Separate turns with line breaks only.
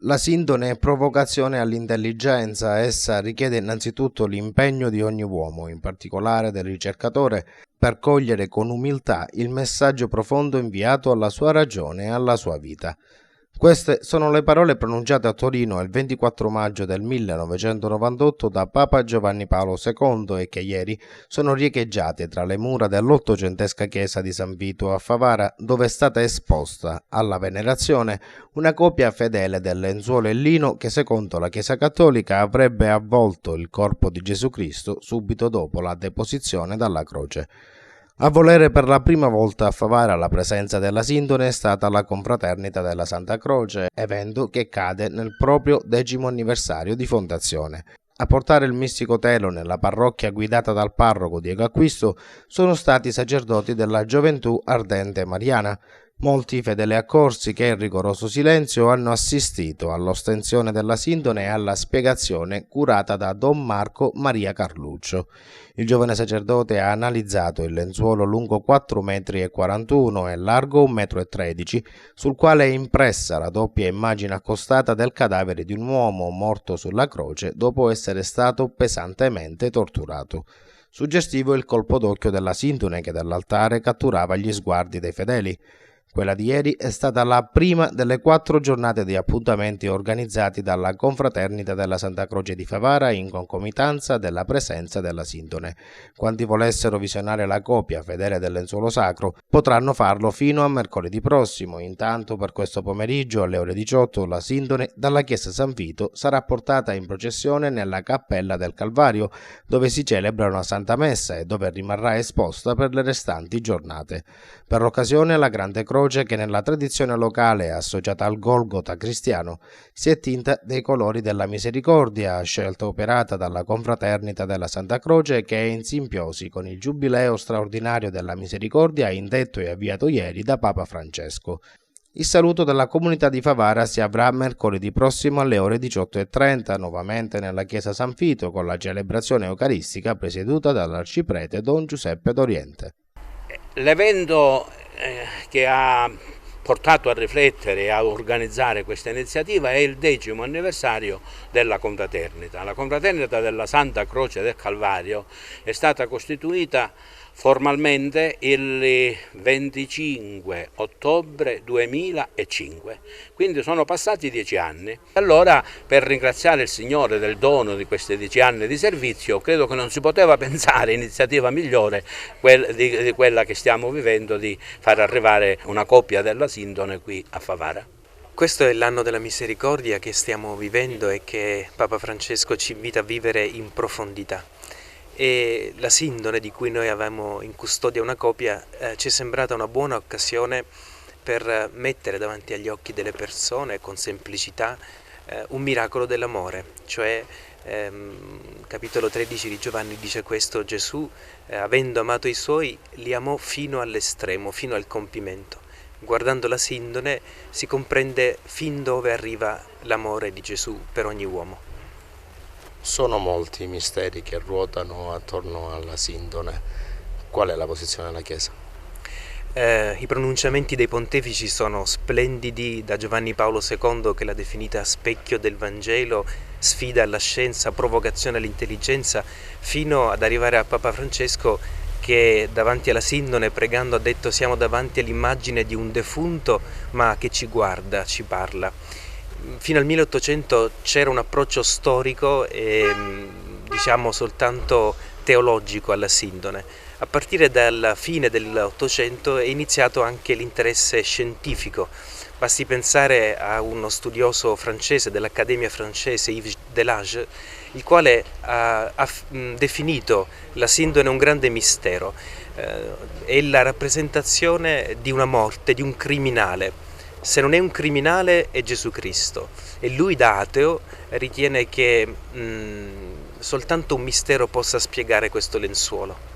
La sindone è provocazione all'intelligenza, essa richiede innanzitutto l'impegno di ogni uomo, in particolare del ricercatore, per cogliere con umiltà il messaggio profondo inviato alla sua ragione e alla sua vita. Queste sono le parole pronunciate a Torino il 24 maggio del 1998 da Papa Giovanni Paolo II e che ieri sono riecheggiate tra le mura dell'ottocentesca chiesa di San Vito a Favara, dove è stata esposta alla venerazione una copia fedele del lenzuolo in lino che secondo la Chiesa Cattolica avrebbe avvolto il corpo di Gesù Cristo subito dopo la deposizione dalla croce. A volere per la prima volta a Favara la presenza della sindone è stata la Confraternita della Santa Croce, evento che cade nel proprio 10° anniversario di fondazione. A portare il mistico telo nella parrocchia guidata dal parroco Diego Acquisto sono stati i sacerdoti della Gioventù Ardente Mariana. Molti fedeli accorsi che in rigoroso silenzio hanno assistito all'ostensione della sindone e alla spiegazione curata da Don Marco Maria Carluccio. Il giovane sacerdote ha analizzato il lenzuolo lungo 4,41 m e largo 1,13 m, sul quale è impressa la doppia immagine accostata del cadavere di un uomo morto sulla croce dopo essere stato pesantemente torturato. Suggestivo il colpo d'occhio della sindone che dall'altare catturava gli sguardi dei fedeli. Quella di ieri è stata la prima delle 4 giornate di appuntamenti organizzati dalla Confraternita della Santa Croce di Favara in concomitanza della presenza della sindone. Quanti volessero visionare la copia fedele del lenzuolo sacro potranno farlo fino a mercoledì prossimo. Intanto per questo pomeriggio alle ore 18 la sindone dalla chiesa San Vito sarà portata in processione nella Cappella del Calvario, dove si celebra una Santa Messa e dove rimarrà esposta per le restanti giornate. Per l'occasione la Grande Croce, che nella tradizione locale è associata al Golgota cristiano, si è tinta dei colori della misericordia, scelta operata dalla Confraternita della Santa Croce, che è in simbiosi con il Giubileo straordinario della misericordia indetto e avviato ieri da Papa Francesco. Il saluto della comunità di Favara si avrà mercoledì prossimo alle ore 18:30, nuovamente nella chiesa San Vito, con la celebrazione eucaristica presieduta dall'arciprete Don Giuseppe D'Oriente.
L'evento che ha portato a riflettere e a organizzare questa iniziativa è il 10° anniversario della Confraternita. La Confraternita della Santa Croce del Calvario è stata costituita formalmente il 25 ottobre 2005, quindi sono passati 10 anni. Allora, per ringraziare il Signore del dono di questi 10 anni di servizio, credo che non si poteva pensare iniziativa migliore di quella che stiamo vivendo, di far arrivare una copia della sindone qui a Favara.
Questo è l'anno della misericordia che stiamo vivendo e che Papa Francesco ci invita a vivere in profondità. E la sindone di cui noi avevamo in custodia una copia ci è sembrata una buona occasione per mettere davanti agli occhi delle persone con semplicità un miracolo dell'amore, cioè capitolo 13 di Giovanni dice questo: Gesù avendo amato i suoi li amò fino all'estremo, fino al compimento. Guardando la sindone si comprende fin dove arriva l'amore di Gesù per ogni uomo.
Sono molti i misteri che ruotano attorno alla sindone. Qual è la posizione della Chiesa?
I pronunciamenti dei pontefici sono splendidi, da Giovanni Paolo II che l'ha definita specchio del Vangelo, sfida alla scienza, provocazione all'intelligenza, fino ad arrivare a Papa Francesco che davanti alla sindone pregando ha detto: siamo davanti all'immagine di un defunto ma che ci guarda, ci parla. Fino al 1800 c'era un approccio storico e diciamo soltanto teologico alla sindone. A partire dalla fine dell'Ottocento è iniziato anche l'interesse scientifico. Basti pensare a uno studioso francese dell'Accademia francese, Yves Delage, il quale ha definito la sindone un grande mistero. È la rappresentazione di una morte, di un criminale. Se non è un criminale è Gesù Cristo, e lui da ateo ritiene che soltanto un mistero possa spiegare questo lenzuolo.